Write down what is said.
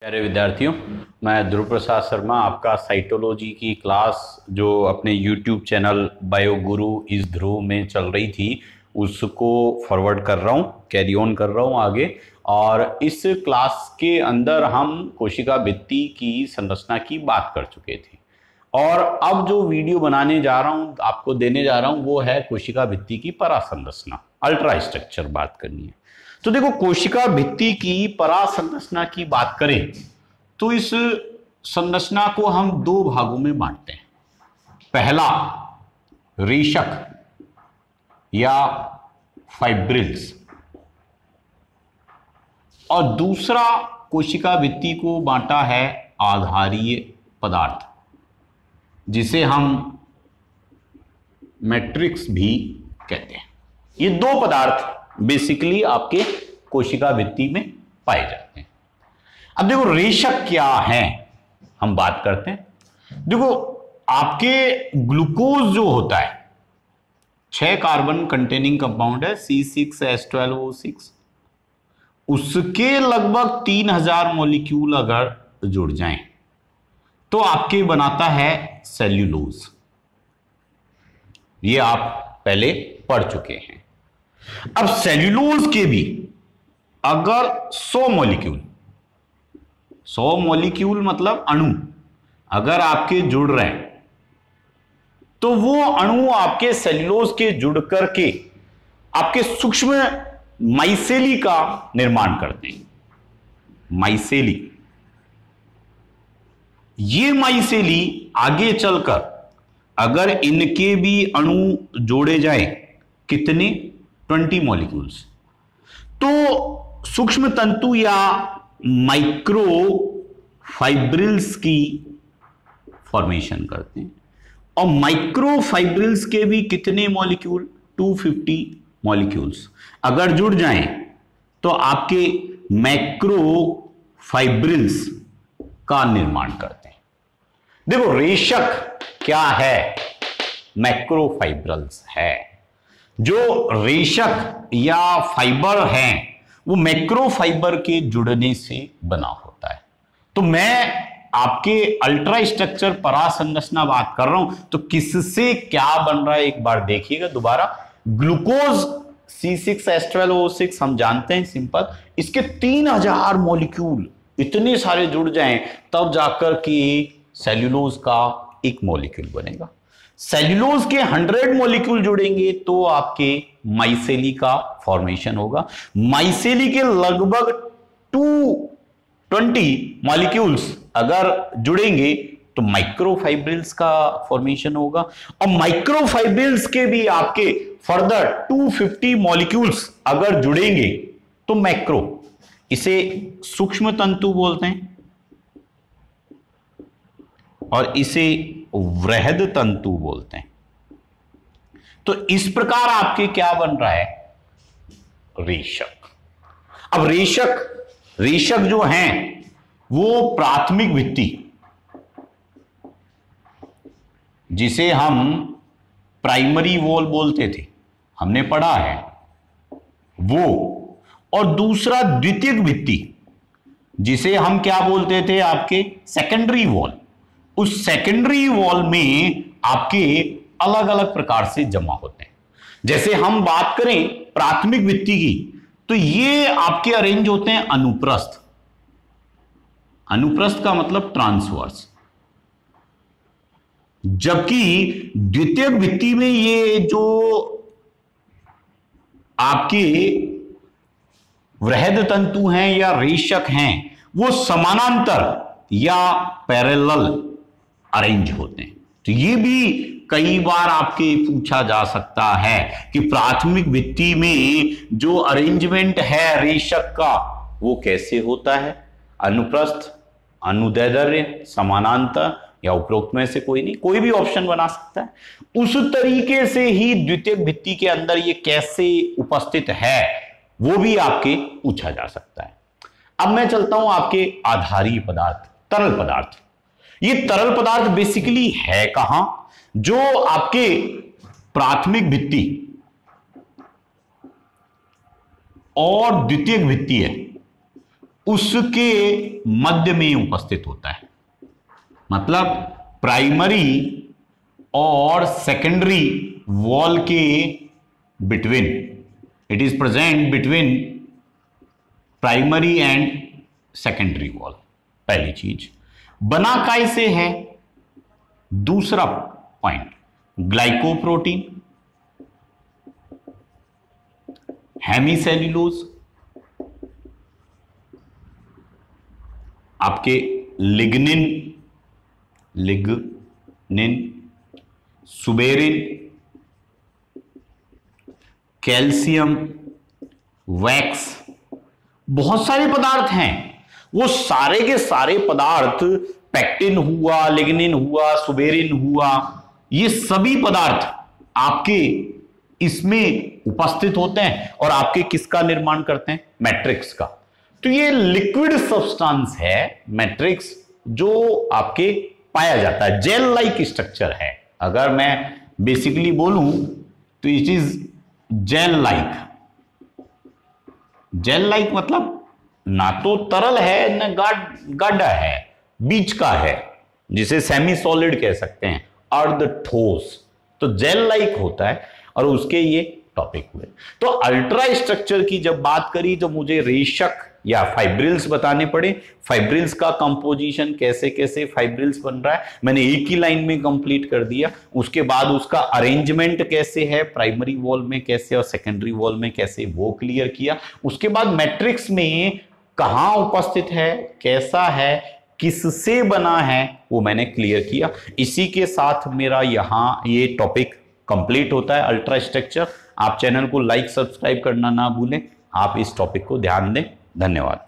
प्यारे विद्यार्थियों, मैं ध्रुव प्रसाद शर्मा आपका साइटोलॉजी की क्लास जो अपने YouTube चैनल बायो गुरु इस ध्रुव में चल रही थी उसको फॉरवर्ड कर रहा हूँ, कैरी ऑन कर रहा हूँ आगे। और इस क्लास के अंदर हम कोशिका भित्ति की संरचना की बात कर चुके थे और अब जो वीडियो बनाने जा रहा हूँ, आपको देने जा रहा हूँ, वो है कोशिका भित्ति की परासंरचना, अल्ट्रा स्ट्रक्चर बात करनी है। तो देखो, कोशिका भित्ति की परासंरचना की बात करें तो इस संरचना को हम दो भागों में बांटते हैं। पहला रेशक या फाइब्रिल्स और दूसरा कोशिका भित्ति को बांटा है आधारीय पदार्थ, जिसे हम मैट्रिक्स भी कहते हैं। ये दो पदार्थ बेसिकली आपके कोशिका भित्ति में पाए जाते हैं। अब देखो, रेशक क्या है हम बात करते हैं। देखो, आपके ग्लूकोज जो होता है 6 कार्बन कंटेनिंग कंपाउंड है C6H12O6, उसके लगभग 3000 मॉलिक्यूल अगर जुड़ जाएं तो आपके बनाता है सेल्यूलोज। ये आप पहले पढ़ चुके हैं। अब सेल्यूलोज के भी अगर 100 मॉलिक्यूल मतलब अणु अगर आपके जुड़ रहे हैं तो वो अणु आपके सेल्यूलोज के जुड़ करके आपके सूक्ष्म माइसेली का निर्माण करते हैं। माइसेली, ये माइसेली आगे चलकर अगर इनके भी अणु जोड़े जाए, कितने 20 मॉलिक्यूल्स, तो सूक्ष्म तंतु या माइक्रो फाइब्रिल्स की फॉर्मेशन करते हैं। और माइक्रो फाइब्रिल्स के भी कितने मॉलिक्यूल 250 मॉलिक्यूल्स अगर जुड़ जाएं तो आपके मैक्रो फाइब्रिल्स का निर्माण करते हैं। देखो, रेशक क्या है? मैक्रो फाइब्रिल्स है। जो रेशक या फाइबर हैं वो मैक्रो फाइबर के जुड़ने से बना होता है। तो मैं आपके अल्ट्रा स्ट्रक्चर परासंरचना बात कर रहा हूं तो किससे क्या बन रहा है एक बार देखिएगा दोबारा। ग्लूकोज C6H12O6 हम जानते हैं सिंपल, इसके 3000 मॉलिक्यूल इतने सारे जुड़ जाएं तब जाकर के सेल्यूलोज का एक मॉलिक्यूल बनेगा। सेल्यूलोज के 100 मॉलिक्यूल जुड़ेंगे तो आपके माइसेली का फॉर्मेशन होगा। माइसेली के लगभग 220 मॉलिक्यूल्स अगर जुड़ेंगे तो माइक्रोफाइब्रिल्स का फॉर्मेशन होगा। और माइक्रोफाइब्रिल्स के भी आपके फर्दर 250 मॉलिक्यूल्स अगर जुड़ेंगे तो मैक्रो, इसे सूक्ष्म तंतु बोलते हैं और इसे वृहद तंतु बोलते हैं। तो इस प्रकार आपके क्या बन रहा है? रेशक। अब रेशक जो हैं वो प्राथमिक भित्ति, जिसे हम प्राइमरी वॉल बोलते थे, हमने पढ़ा है वो, और दूसरा द्वितीयक भित्ति जिसे हम क्या बोलते थे? आपके सेकेंडरी वॉल। उस सेकेंडरी वॉल में आपके अलग अलग प्रकार से जमा होते हैं। जैसे हम बात करें प्राथमिक भित्ति की तो ये आपके अरेंज होते हैं अनुप्रस्थ। अनुप्रस्थ का मतलब ट्रांसवर्स, जबकि द्वितीयक भित्ति में ये जो आपके वृहद तंतु हैं या रेशक हैं वो समानांतर या पैरेलल अरेंज होते हैं। तो ये भी कई बार आपके पूछा जा सकता है कि प्राथमिक भित्ति में जो अरेंजमेंट है रेशक का वो कैसे होता है? अनुप्रस्थ, अनुदैर्ध्य, समानांतर या उपरोक्त में से कोई नहीं, कोई भी ऑप्शन बना सकता है। उस तरीके से ही द्वितीयक भित्ति के अंदर ये कैसे उपस्थित है वो भी आपके पूछा जा सकता है। अब मैं चलता हूं आपके आधारीय पदार्थ, तरल पदार्थ। ये तरल पदार्थ बेसिकली है कहां? जो आपके प्राथमिक भित्ति और द्वितीयक भित्ति है उसके मध्य में उपस्थित होता है। मतलब प्राइमरी और सेकेंडरी वॉल के between, it is present between primary and secondary wall. पहली चीज बना काय से है। दूसरा पॉइंट ग्लाइकोप्रोटीन, हेमीसेल्यूलोज, आपके लिग्निन, सुबेरिन, कैल्शियम, वैक्स, बहुत सारे पदार्थ हैं। वो सारे के सारे पदार्थ, पेक्टिन हुआ, लिग्निन हुआ, सुबेरिन हुआ, ये सभी पदार्थ आपके इसमें उपस्थित होते हैं और आपके किसका निर्माण करते हैं? मैट्रिक्स का। तो ये लिक्विड सब्सटेंस है मैट्रिक्स, जो आपके पाया जाता है, जेल लाइक स्ट्रक्चर है। अगर मैं बेसिकली बोलूं तो it is gel like. Gel like मतलब ना तो तरल है ना गाढ़ा है, बीच का है, जिसे सेमी सॉलिड कह सकते हैं, अर्ध ठोस। तो जेल लाइक होता है और उसके ये टॉपिक हुए। तो अल्ट्रा स्ट्रक्चर की जब बात करी तो मुझे रेशक या फाइब्रिल्स बताने पड़े। फाइब्रिल्स का कंपोजिशन, कैसे कैसे फाइब्रिल्स बन रहा है, मैंने एक ही लाइन में कंप्लीट कर दिया। उसके बाद उसका अरेंजमेंट कैसे है, प्राइमरी वॉल में कैसे और सेकेंडरी वॉल में कैसे, वो क्लियर किया। उसके बाद मैट्रिक्स में कहां उपस्थित है, कैसा है, किससे बना है, वो मैंने क्लियर किया। इसी के साथ मेरा यहां ये टॉपिक कंप्लीट होता है, अल्ट्रा स्ट्रक्चर। आप चैनल को लाइक सब्सक्राइब करना ना भूलें। आप इस टॉपिक को ध्यान दें। धन्यवाद।